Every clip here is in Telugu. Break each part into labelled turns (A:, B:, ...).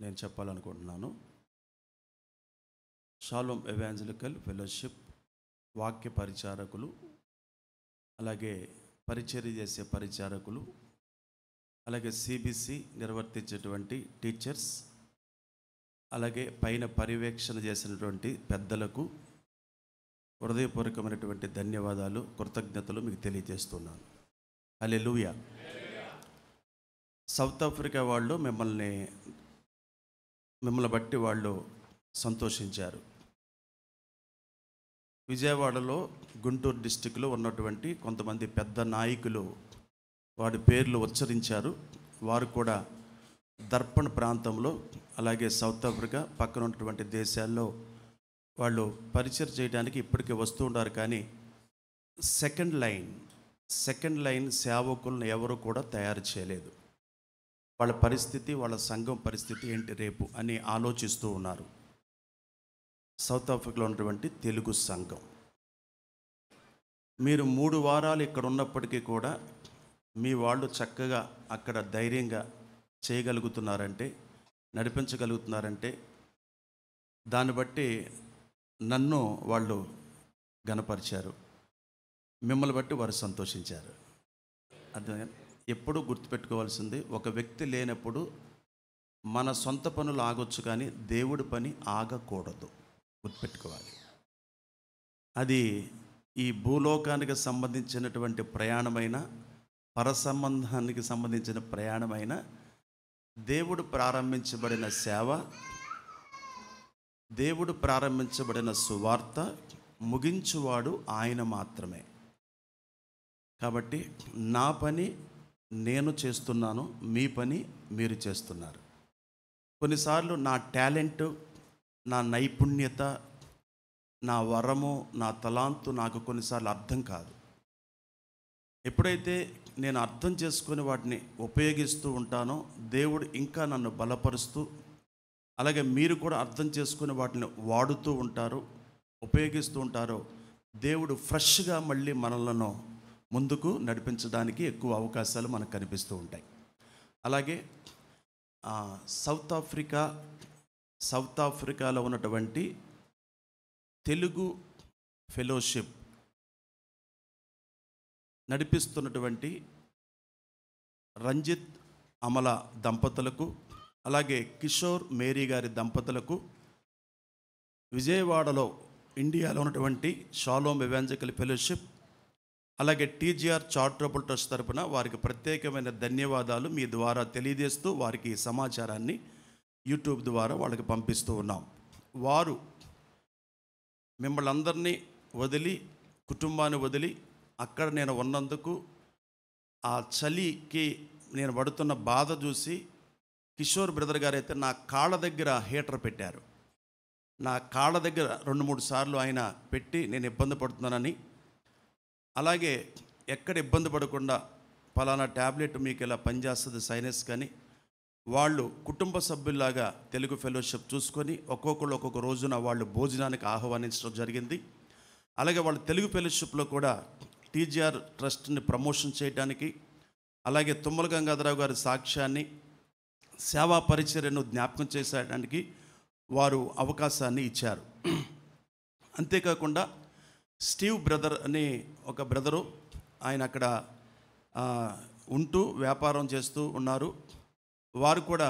A: నేను చెప్పాలనుకుంటున్నాను. షాలోమ్ ఎవాంజలికల్ ఫెలోషిప్ వాక్య పరిచారకులు, అలాగే పరిచర్య చేసే పరిచారకులు, అలాగే సిబిసి నిర్వర్తించేటువంటి టీచర్స్, అలాగే పైన పర్యవేక్షణ చేసినటువంటి పెద్దలకు హృదయపూర్వకమైనటువంటి ధన్యవాదాలు, కృతజ్ఞతలు మీకు తెలియజేస్తున్నాను. హల్లెలూయా. సౌత్ ఆఫ్రికా వాళ్ళు మిమ్మల్ని బట్టి వాళ్ళు సంతోషించారు. విజయవాడలో, గుంటూరు డిస్టిక్లో ఉన్నటువంటి కొంతమంది పెద్ద నాయకులు వాడి పేర్లు ఉచ్చరించారు. వారు కూడా దర్పణ్ ప్రాంతంలో, అలాగే సౌత్ ఆఫ్రికా పక్కన ఉన్నటువంటి దేశాల్లో వాళ్ళు పరిచయం చేయడానికి ఇప్పటికే వస్తూ ఉన్నారు. కానీ సెకండ్ లైన్ సేవకులను ఎవరు కూడా తయారు చేయలేదు. వాళ్ళ పరిస్థితి, వాళ్ళ సంఘం పరిస్థితి ఏంటి రేపు అని ఆలోచిస్తూ ఉన్నారు. సౌత్ ఆఫ్రికాలో ఉన్నటువంటి తెలుగు సంఘం, మీరు 3 వారాలు ఇక్కడ ఉన్నప్పటికీ కూడా మీ వాళ్ళు చక్కగా అక్కడ ధైర్యంగా చేయగలుగుతున్నారంటే, నడిపించగలుగుతున్నారంటే, దాన్ని బట్టి నన్ను వాళ్ళు గణపరిచారు, మిమ్మల్ని బట్టి వారు సంతోషించారు. అర్థం. ఎప్పుడూ గుర్తుపెట్టుకోవాల్సింది, ఒక వ్యక్తి లేనప్పుడు మన సొంత పనులు ఆగొచ్చు, కానీ దేవుడి పని ఆగకూడదు. గుర్తుపెట్టుకోవాలి. అది ఈ భూలోకానికి సంబంధించినటువంటి ప్రయాణమైన, పరసంబంధానికి సంబంధించిన ప్రయాణమైన, దేవుడు ప్రారంభించబడిన సేవ, దేవుడు ప్రారంభించబడిన సువార్త ముగించువాడు ఆయన మాత్రమే. కాబట్టి నా పని నేను చేస్తున్నాను, మీ పని మీరు చేస్తున్నారు. కొన్నిసార్లు నా టాలెంటు, నా నైపుణ్యత, నా వరము, నా తలాంతు నాకు కొన్నిసార్లు అర్థం కాదు. ఎప్పుడైతే నేను అర్థం చేసుకొని వాటిని ఉపయోగిస్తూ ఉంటానో, దేవుడు ఇంకా నన్ను బలపరుస్తూ, అలాగే మీరు కూడా అర్థం చేసుకుని వాటిని వాడుతూ ఉంటారు, ఉపయోగిస్తూ ఉంటారో, దేవుడు ఫ్రెష్గా మళ్ళీ మనలను ముందుకు నడిపించడానికి ఎక్కువ అవకాశాలు మనకు కనిపిస్తూ ఉంటాయి. అలాగే సౌత్ ఆఫ్రికాలో ఉన్నటువంటి తెలుగు ఫెలోషిప్ నడిపిస్తున్నటువంటి రంజిత్ అమల దంపతులకు, అలాగే కిషోర్ మేరీ గారి దంపతులకు, విజయవాడలో ఇండియాలో ఉన్నటువంటి షాలోమ్ ఎవాంజలికల్ ఫెలోషిప్, అలాగే టీజీఆర్ చారిటబుల్ ట్రస్ట్ తరపున వారికి ప్రత్యేకమైన ధన్యవాదాలు మీ ద్వారా తెలియజేస్తూ, వారికి సమాచారాన్ని యూట్యూబ్ ద్వారా వాళ్ళకి పంపిస్తూ ఉన్నాం. వారు మిమ్మల్ని అందరినీ వదిలి, కుటుంబాన్ని వదిలి అక్కడ నేను ఉన్నందుకు, ఆ చలికి నేను పడుతున్న బాధ చూసి, కిషోర్ బ్రదర్ గారు అయితే నా కాళ్ళ దగ్గర హీటర్ పెట్టారు. నా కాళ్ళ దగ్గర 2-3 సార్లు ఆయన పెట్టి నేను ఇబ్బంది పడుతున్నానని, అలాగే ఎక్కడ ఇబ్బంది పడకుండా పలానా ట్యాబ్లెట్ మీకు ఇలా పనిచేస్తుంది సైనస్ కానీ, వాళ్ళు కుటుంబ సభ్యుల్లాగా తెలుగు ఫెలోషిప్ చూసుకొని ఒక్కొక్కళ్ళు ఒక్కొక్క రోజున వాళ్ళు భోజనానికి ఆహ్వానించడం జరిగింది. అలాగే వాళ్ళు తెలుగు ఫెలోషిప్లో కూడా టీజీఆర్ ట్రస్ట్ని ప్రమోషన్ చేయడానికి, అలాగే తుమ్మల గంగాధరరావు గారి సాక్ష్యాన్ని, సేవా పరిచర్యను జ్ఞాపకం చేసేయడానికి వారు అవకాశాన్ని ఇచ్చారు. అంతేకాకుండా స్టీవ్ బ్రదర్ అని ఒక బ్రదరు, ఆయన అక్కడ ఉంటూ వ్యాపారం చేస్తూ ఉన్నారు. వారు కూడా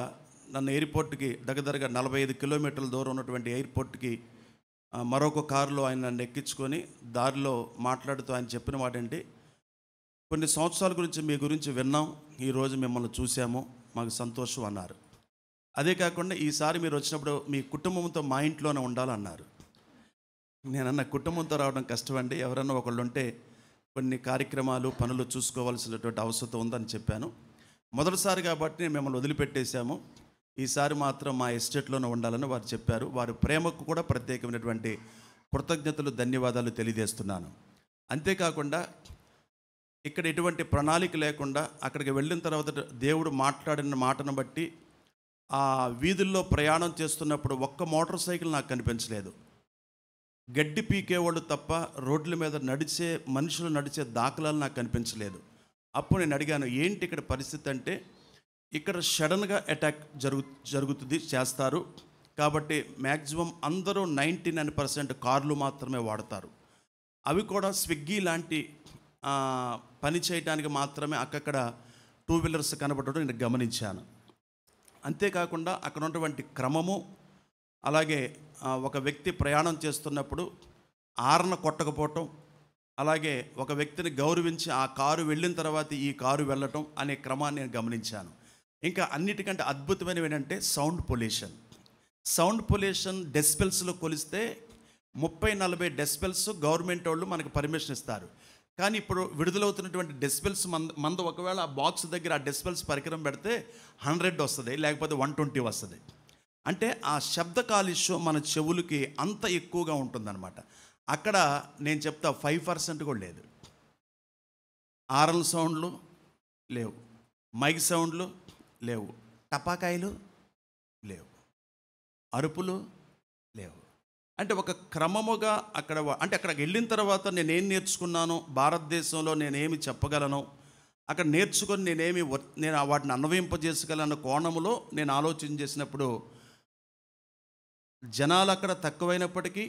A: నన్ను ఎయిర్పోర్ట్కి దగ్గరగా 45 కిలోమీటర్ల దూరం ఉన్నటువంటి ఎయిర్పోర్ట్కి మరొక కారులో ఆయన నన్ను ఎక్కించుకొని దారిలో మాట్లాడుతూ ఆయన చెప్పిన మాట ఏంటి, కొన్ని సంవత్సరాల గురించి మీ గురించి విన్నాం, ఈరోజు మిమ్మల్ని చూసాము, మాకు సంతోషం అన్నారు. అదే కాకుండా ఈసారి మీరు వచ్చినప్పుడు మీ కుటుంబంతో మా ఇంట్లోనే ఉండాలన్నారు. నేనన్న కుటుంబంతో రావడం కష్టమండి, ఎవరన్నా ఒకళ్ళు ఉంటే కొన్ని కార్యక్రమాలు, పనులు చూసుకోవాల్సినటువంటి అవసరం ఉందని చెప్పాను. మొదటిసారి కాబట్టి మిమ్మల్ని వదిలిపెట్టేశాము, ఈసారి మాత్రం మా ఎస్టేట్లోనే ఉండాలని వారు చెప్పారు. వారి ప్రేమకు కూడా ప్రత్యేకమైనటువంటి కృతజ్ఞతలు, ధన్యవాదాలు తెలియజేస్తున్నాను. అంతేకాకుండా ఇక్కడ ఎటువంటి ప్రణాళిక లేకుండా అక్కడికి వెళ్ళిన తర్వాత దేవుడు మాట్లాడిన మాటను బట్టి ఆ వీధుల్లో ప్రయాణం చేస్తున్నప్పుడు ఒక్క మోటార్ సైకిల్ నాకు కనిపించలేదు. గడ్డి పీకేవాళ్ళు తప్ప రోడ్ల మీద మనుషులు నడిచే దాఖలాలు నాకు కనిపించలేదు. అప్పుడు నేను అడిగాను, ఏంటి ఇక్కడ పరిస్థితి అంటే, ఇక్కడ సడన్గా అటాక్ జరుగుతుంది చేస్తారు. కాబట్టి మ్యాక్సిమం అందరూ 99% కార్లు మాత్రమే వాడతారు. అవి కూడా స్విగ్గీ లాంటి పని చేయడానికి మాత్రమే అక్కక్కడ టూ వీలర్స్ కనబడటం నేను గమనించాను. అంతేకాకుండా అక్కడ ఉన్నటువంటి క్రమము, అలాగే ఒక వ్యక్తి ప్రయాణం చేస్తున్నప్పుడు ఆరన కొట్టకపోవటం, అలాగే ఒక వ్యక్తిని గౌరవించి ఆ కారు వెళ్ళిన తర్వాత ఈ కారు వెళ్ళటం అనే క్రమాన్ని నేను గమనించాను. ఇంకా అన్నిటికంటే అద్భుతమైనవి ఏంటంటే సౌండ్ పొల్యూషన్ డెసిబెల్స్లో కొలిస్తే 30-40 డెసిబెల్స్ గవర్నమెంట్ వాళ్ళు మనకు పర్మిషన్ ఇస్తారు. కానీ ఇప్పుడు విడుదలవుతున్నటువంటి డెసిబెల్స్ మంద ఒకవేళ ఆ బాక్స్ దగ్గర ఆ డెసిబెల్స్ పరికరం పెడితే 100 వస్తుంది, లేకపోతే 120 వస్తుంది. అంటే ఆ శబ్ద కాలుష్యం మన చెవులకి అంత ఎక్కువగా ఉంటుందన్నమాట. అక్కడ నేను చెప్తా 5% కూడా లేదు. ఆరల్ సౌండ్లు లేవు, మైక్ సౌండ్లు లేవు, టపాకాయలు లేవు, అరుపులు లేవు. అంటే ఒక క్రమముగా అంటే అక్కడికి వెళ్ళిన తర్వాత నేనేం నేర్చుకున్నాను, భారతదేశంలో నేనేమి చెప్పగలను, అక్కడ నేర్చుకొని నేను వాటిని అన్వయింపజేసగలన్న కోణములో నేను ఆలోచన చేసినప్పుడు జనాలు అక్కడ తక్కువైనప్పటికీ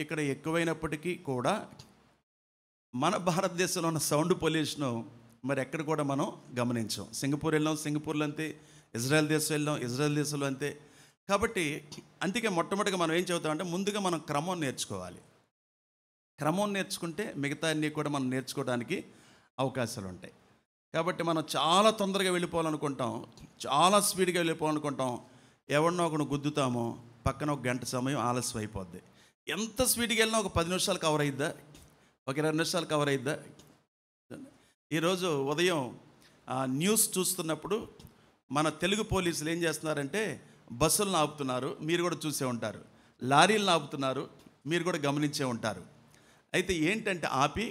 A: ఇక్కడ ఎక్కువైనప్పటికీ కూడా మన భారతదేశంలో ఉన్న సౌండ్ పొల్యూషను మరి ఎక్కడ కూడా మనం గమనించాం. సింగపూర్ వెళ్ళాం, సింగపూర్లో అంతే. ఇజ్రాయెల్ దేశం వెళ్ళాం, ఇజ్రాయెల్ దేశంలో అంతే. కాబట్టి అందుకే మొట్టమొదటిగా మనం ఏం చెబుతామంటే ముందుగా మనం క్రమం నేర్చుకోవాలి. క్రమం నేర్చుకుంటే మిగతా అన్నీ కూడా మనం నేర్చుకోవడానికి అవకాశాలు ఉంటాయి. కాబట్టి మనం చాలా తొందరగా వెళ్ళిపోవాలనుకుంటాం, చాలా స్పీడ్గా వెళ్ళిపోవాలనుకుంటాం. ఎవరినో ఒకడు గుద్దుతామో పక్కన ఒక గంట సమయం ఆలస్యం అయిపోద్ది. ఎంత స్పీడ్గా వెళ్ళినా ఒక 10 నిమిషాలు కవర్ అయిద్దా, ఒక 20 నిమిషాలు కవర్ అయిద్దా? ఈరోజు ఉదయం న్యూస్ చూస్తున్నప్పుడు మన తెలుగు పోలీసులు ఏం చేస్తున్నారంటే బస్సులను ఆపుతున్నారు, మీరు కూడా చూసే ఉంటారు. లారీలను ఆపుతున్నారు, మీరు కూడా గమనించే ఉంటారు. అయితే ఏంటంటే ఆపి